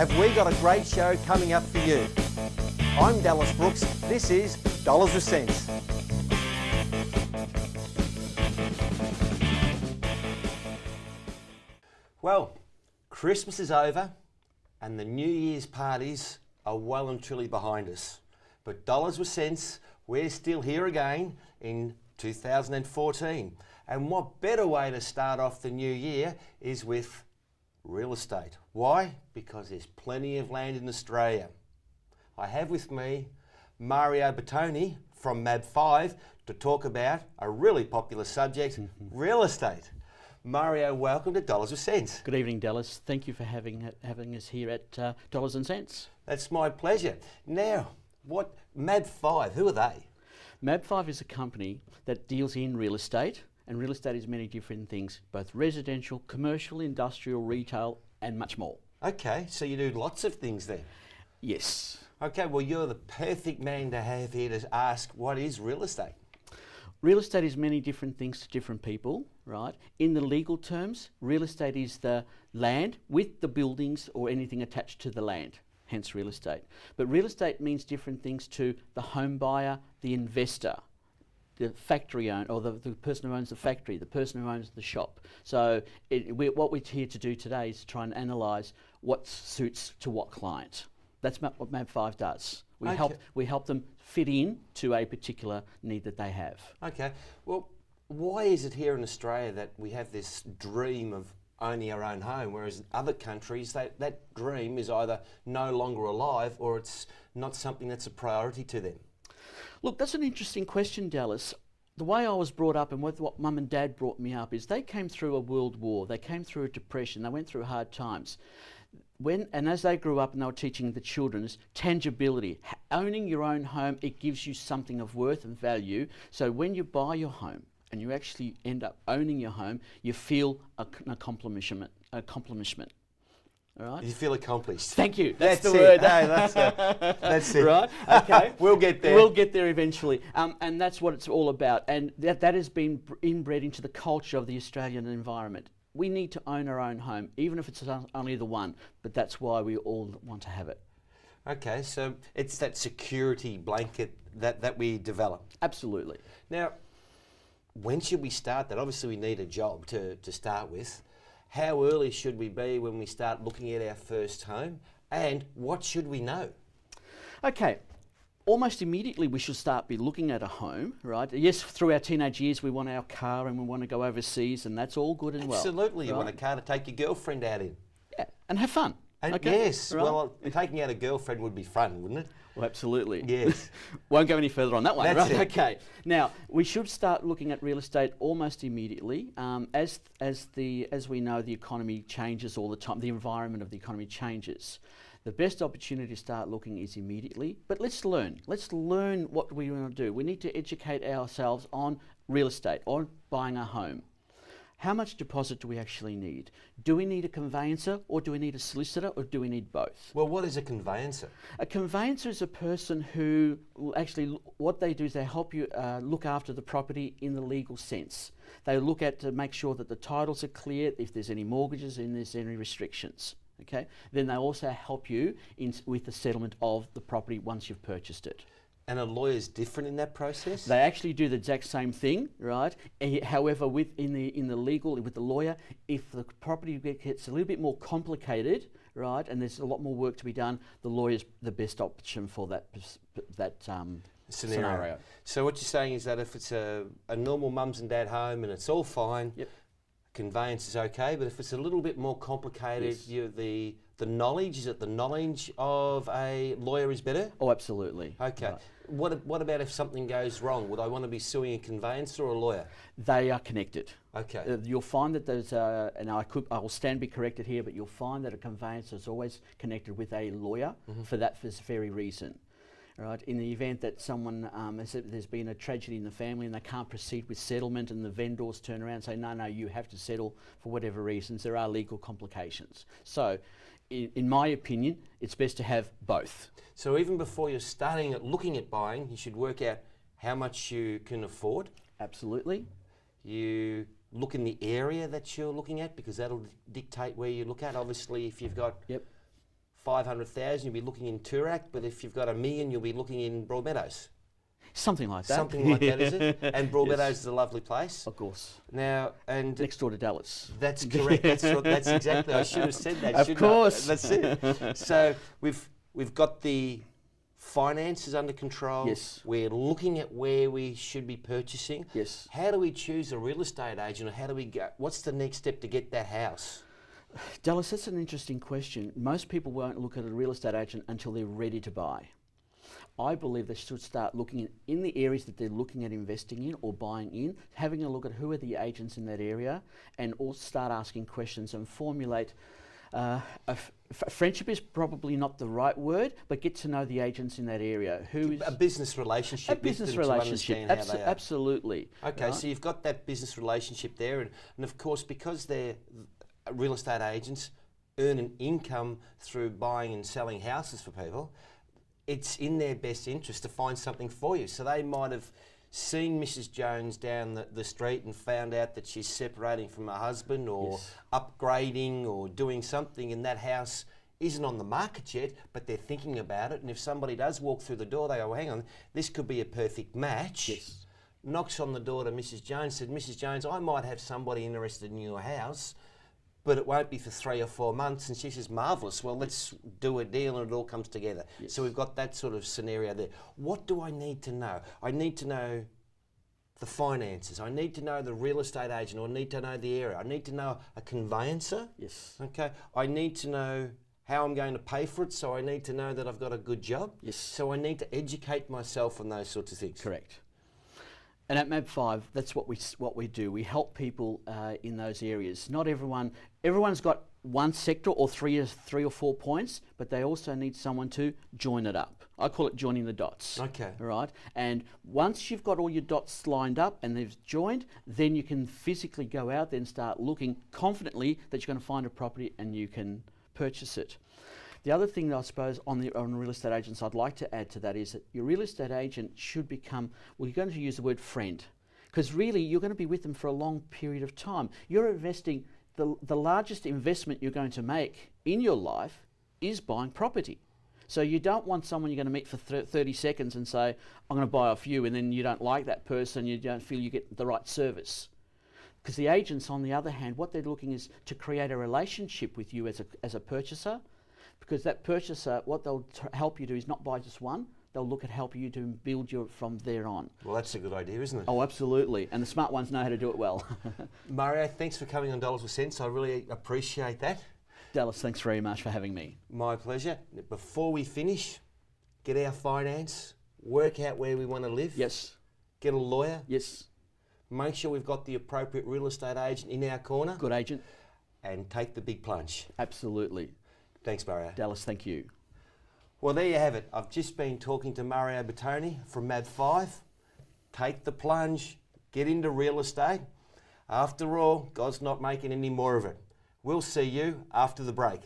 have we got a great show coming up for you. I'm Dallas Brooks, this is Dollars with Sense. Well, Christmas is over and the New Year's parties are well and truly behind us. But Dollars with Sense, we're still here again in 2014. And what better way to start off the new year is with real estate. Why? Because there's plenty of land in Australia. I have with me Mario Bertoni from MAB5 to talk about a really popular subject, real estate. Mario, welcome to Dollars with Sense. Good evening, Dallas. Thank you for having us here at Dollars and Cents. That's my pleasure. Now, what MAB5, who are they? MAB5 is a company that deals in real estate, and real estate is many different things, both residential, commercial, industrial, retail, and much more. Okay, so you do lots of things then. Yes. Okay, well you're the perfect man to have here to ask what is real estate? Real estate is many different things to different people, right? In the legal terms, real estate is the land with the buildings or anything attached to the land, hence real estate. But real estate means different things to the home buyer, the investor, the factory owner, or the person who owns the factory, the person who owns the shop. So what we're here to do today is to try and analyse what suits to what client. That's what MAB5 does. We help them fit in to a particular need that they have. Okay, well, why is it here in Australia that we have this dream of owning our own home, whereas in other countries that dream is either no longer alive or it's not something that's a priority to them? Look, that's an interesting question, Dallas. The way I was brought up and what Mum and Dad brought me up is they came through a world war, they came through a depression, they went through hard times. And as they grew up and they were teaching the children, tangibility. Owning your own home, it gives you something of worth and value. So when you buy your home and you actually end up owning your home, you feel an accomplishment. All right? You feel accomplished. Thank you. That's the it. word. Hey, that's it. Right? Okay. We'll get there. We'll get there eventually. And that's what it's all about. And that has been inbred into the culture of the Australian environment. We need to own our own home, even if it's only the one, but that's why we all want to have it. Okay, so it's that security blanket that we develop. Absolutely. Now, when should we start that? Obviously we need a job to start with. How early should we be when we start looking at our first home? And what should we know? Okay. Almost immediately we should start looking at a home, right? Yes, through our teenage years we want our car and we want to go overseas, and that's all good and well. Absolutely, you right? want a car to take your girlfriend out in. Yeah, and have fun. And okay? Yes, right? Well, taking out a girlfriend would be fun, wouldn't it? Well, absolutely. Yes. Won't go any further on that one, That's right? it. Okay. Now, we should start looking at real estate almost immediately. As we know, the economy changes all the time. The environment of the economy changes. The best opportunity to start looking is immediately, but let's learn. Let's learn what we want to do. We need to educate ourselves on real estate, on buying a home. How much deposit do we actually need? Do we need a conveyancer, or do we need a solicitor, or do we need both? Well, what is a conveyancer? A conveyancer is a person who actually, what they do is they help you look after the property in the legal sense. They look at to make sure that the titles are clear, if there's any mortgages and there's any restrictions. Okay. Then they also help you with the settlement of the property once you've purchased it. And a lawyer's different in that process? They actually do the exact same thing, right? However, in the legal, with the lawyer, if the property gets a little bit more complicated, right, and there's a lot more work to be done, the lawyer's the best option for that scenario. So what you're saying is that if it's a normal mums and dad home and it's all fine, yep. Conveyance is okay, but if it's a little bit more complicated, yes. The knowledge, is it the knowledge of a lawyer is better? Oh, absolutely. Okay. Right. What about if something goes wrong? Would I want to be suing a conveyancer or a lawyer? They are connected. Okay. You'll find that there's, and I will stand be corrected here, but you'll find that a conveyancer is always connected with a lawyer for this very reason. Right, in the event that someone, there's been a tragedy in the family and they can't proceed with settlement, and the vendors turn around and say, no, you have to settle for whatever reasons, there are legal complications. So, in my opinion, it's best to have both. So even before you're starting looking at buying, you should work out how much you can afford. Absolutely. You look in the area that you're looking at, because that'll dictate where you look at. Obviously, if you've got 500,000, you'll be looking in Toorak, but if you've got $1 million, you'll be looking in Broadmeadows. Something like that. Something like that, is it? And Broadmeadows Yes. is a lovely place. Of course. Now, and Next door to Dallas. that's correct. That's exactly. I should have said that. Of shouldn't I? course. That's it. So we've got the finances under control. Yes. We're looking at where we should be purchasing. Yes. How do we choose a real estate agent, or how do we go? What's the next step to get that house? Dallas, that's an interesting question. Most people won't look at a real estate agent until they're ready to buy. I believe they should start looking in the areas that they're looking at investing in or buying in, having a look at who are the agents in that area, and also start asking questions and formulate. Friendship is probably not the right word, but get to know the agents in that area. Who is A business relationship. a business with them relationship? To understand how they are. Absolutely. Okay, right? so you've got that business relationship there, and of course, because they're real estate agents, earn an income through buying and selling houses for people, it's in their best interest to find something for you. So they might have seen Mrs. Jones down the street and found out that she's separating from her husband, or Yes. upgrading, or doing something, and that house isn't on the market yet, but they're thinking about it. And if somebody does walk through the door, they go, well, hang on, this could be a perfect match. Yes. Knocks on the door to Mrs. Jones, said, Mrs. Jones, I might have somebody interested in your house, but it won't be for 3 or 4 months. And she says, marvellous, well, let's do a deal, and it all comes together. Yes. So we've got that sort of scenario there. What do I need to know? I need to know the finances. I need to know the real estate agent, or I need to know the area. I need to know a conveyancer. Yes. Okay. I need to know how I'm going to pay for it, so I need to know that I've got a good job. Yes. So I need to educate myself on those sorts of things. Correct. And at MAB5, that's what we do. We help people in those areas. Not everyone's got one sector or three or 4 points, but they also need someone to join it up. I call it joining the dots. Okay. All right. And once you've got all your dots lined up and they've joined, then you can physically go out there and start looking confidently that you're going to find a property and you can purchase it. The other thing that I suppose on real estate agents I'd like to add to that is that your real estate agent should become, well, you're going to use the word friend, because really you're going to be with them for a long period of time. You're investing, the largest investment you're going to make in your life is buying property. So you don't want someone you're going to meet for 30 seconds and say, I'm going to buy off you, and then you don't like that person, you don't feel you get the right service. Because the agents, on the other hand, what they're looking is to create a relationship with you as a purchaser, because that purchaser, what they'll help you do is not buy just one, they'll look at helping you to build you from there on. Well, that's a good idea, isn't it? Oh, absolutely. And the smart ones know how to do it well. Mario, thanks for coming on Dollars with Sense. I really appreciate that. Dallas, thanks very much for having me. My pleasure. Before we finish, get our finance, work out where we want to live. Yes. Get a lawyer. Yes. Make sure we've got the appropriate real estate agent in our corner. Good agent. And take the big plunge. Absolutely. Thanks, Mario. Dallas, thank you. Well, there you have it. I've just been talking to Mario Bertoni from MAB5. Take the plunge. Get into real estate. After all, God's not making any more of it. We'll see you after the break.